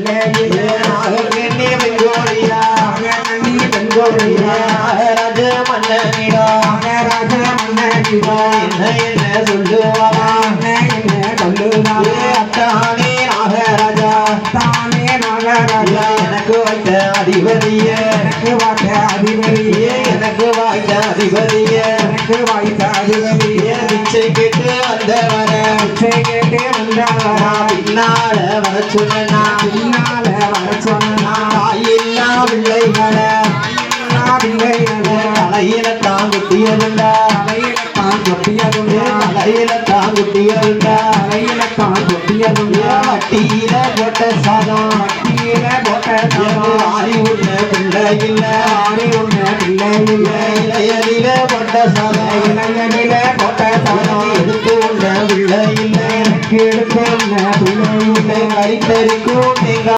நாகக்கண்ணி பெண்கோழியா ராஜ மன்னனிடா என்ன சொல்லுவாரா அத்தானே நாகராஜா எனக்கு வைத்த அதிபதிய எனக்கு வாய்த்த அதிபதிய பிச்சை கேட்டு வந்தவர பின்னால வர சொன்னா தாயில்லா பிள்ளைகளை தலையில தான் குட்டியதுண்டா வட்டியில போட்ட சாதம் ஆறி உள்ள பிள்ளை இல்ல இளையலில போட்ட சாதம் எடுத்து உள்ள பிள்ளை இல்லை கைத்தறிக்கும்